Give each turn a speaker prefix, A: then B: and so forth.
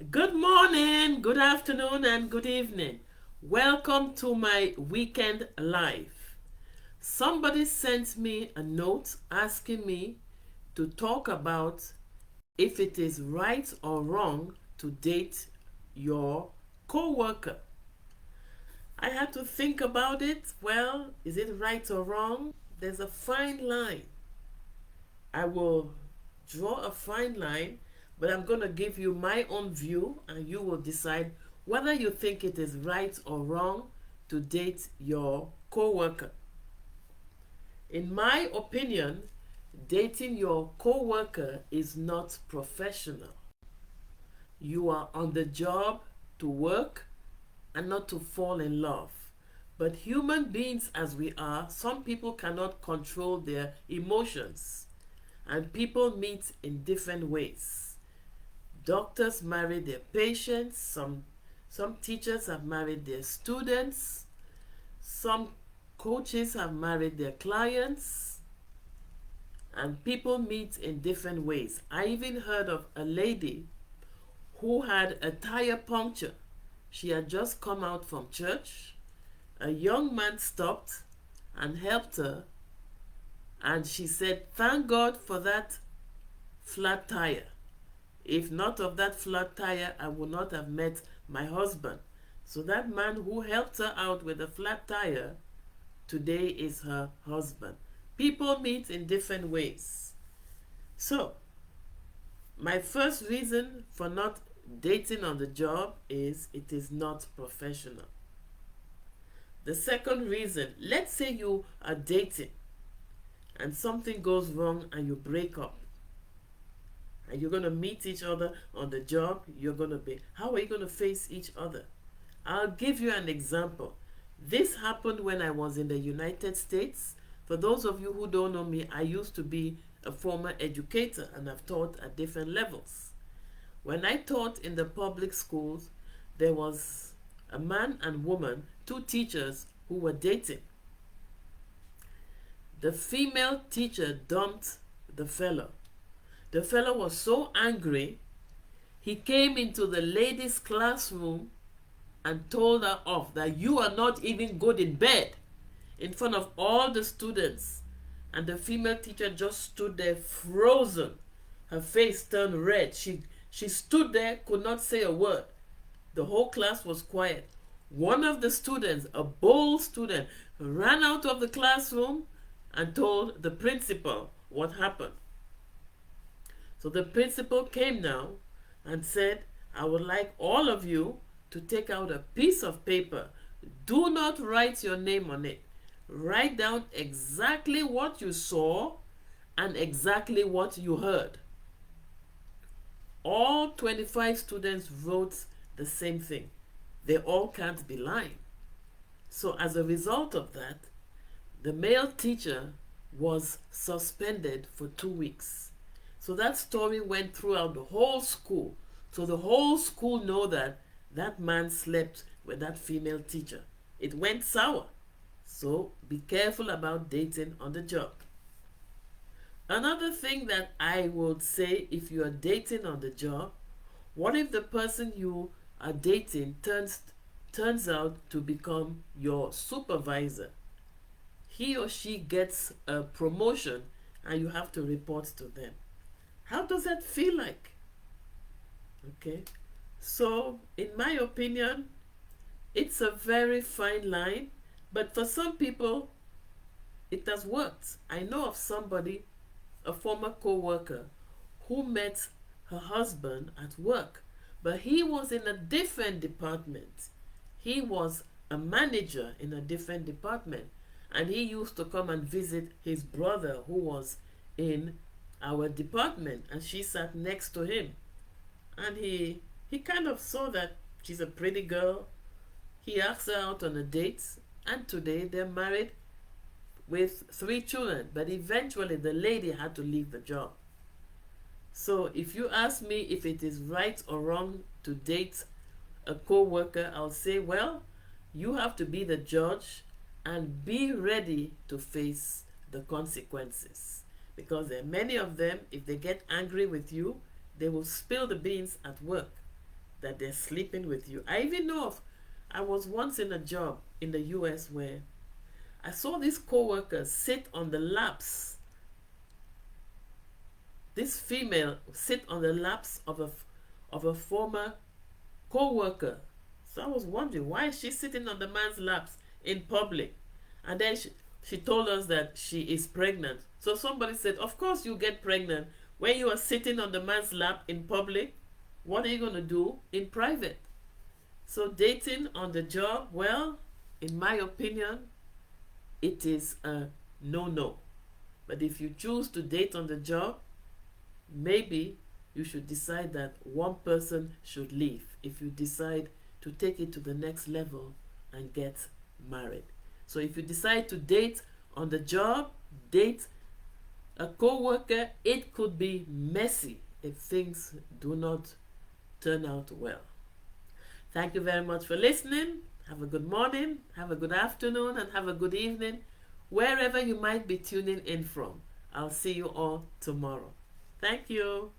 A: Good morning, good afternoon, and good evening. Welcome to my weekend live. Somebody sent me a note asking me to talk about if it is right or wrong to date your co-worker. I had to think about it. Well, is it right or wrong? There's a fine line. I will draw a fine line, but I'm going to give you my own view and you will decide whether you think it is right or wrong to date your coworker. In my opinion, dating your coworker is not professional. You are on the job to work and not to fall in love. But human beings as we are, some people cannot control their emotions. And people meet in different ways. Doctors marry their patients, some teachers have married their students, some coaches have married their clients, and people meet in different ways. I even heard of a lady who had a tire puncture. She had just come out from church. A young man stopped and helped her, and she said, "Thank God for that flat tire. If not of that flat tire, I would not have met my husband." So that man who helped her out with a flat tire today is her husband. People meet in different ways. So, my first reason for not dating on the job is it is not professional. The second reason, let's say you are dating and something goes wrong and you break up. And you're going to meet each other on the job. How are you going to face each other? I'll give you an example. This happened when I was in the United States. For those of you who don't know me, I used to be a former educator and I've taught at different levels. When I taught in the public schools, there was a man and woman, two teachers who were dating. The female teacher dumped the fellow. The fellow was so angry, he came into the ladies' classroom and told her off that you are not even good in bed in front of all the students. And the female teacher just stood there frozen. Her face turned red. She stood there, could not say a word. The whole class was quiet. One of the students, a bold student, ran out of the classroom and told the principal what happened. So the principal came now and said, "I would like all of you to take out a piece of paper. Do not write your name on it. Write down exactly what you saw and exactly what you heard." All 25 students wrote the same thing. They all can't be lying. So as a result of that, the male teacher was suspended for 2 weeks. So that story went throughout the whole school. So the whole school know that that man slept with that female teacher. It went sour. So be careful about dating on the job. Another thing that I would say, if you are dating on the job, what if the person you are dating turns out to become your supervisor? He or she gets a promotion and you have to report to them. How does that feel like? Okay, so in my opinion, it's a very fine line, but for some people, it has worked. I know of somebody, a former co-worker, who met her husband at work, but he was in a different department. He was a manager in a different department, and he used to come and visit his brother who was in our department, and she sat next to him. And he kind of saw that she's a pretty girl. He asked her out on a date, and today they're married with 3 children. But eventually the lady had to leave the job. So if you ask me if it is right or wrong to date a co-worker, I'll say, well, you have to be the judge and be ready to face the consequences. Because there are many of them, if they get angry with you, they will spill the beans at work. that they're sleeping with you. I even know of, I was once in a job in the US where I saw these co-workers sit on the laps. This female sit on the laps of a former co-worker. So I was wondering, why is she sitting on the man's laps in public? And then she told us that she is pregnant. So somebody said, of course you get pregnant when you are sitting on the man's lap in public. What are you going to do in private? So dating on the job, well, in my opinion, it is a no-no. But if you choose to date on the job, maybe you should decide that one person should leave if you decide to take it to the next level and get married. So if you decide to date on the job, date a co-worker, it could be messy if things do not turn out well. Thank you very much for listening. Have a good morning, have a good afternoon, and have a good evening, wherever you might be tuning in from. I'll see you all tomorrow. Thank you.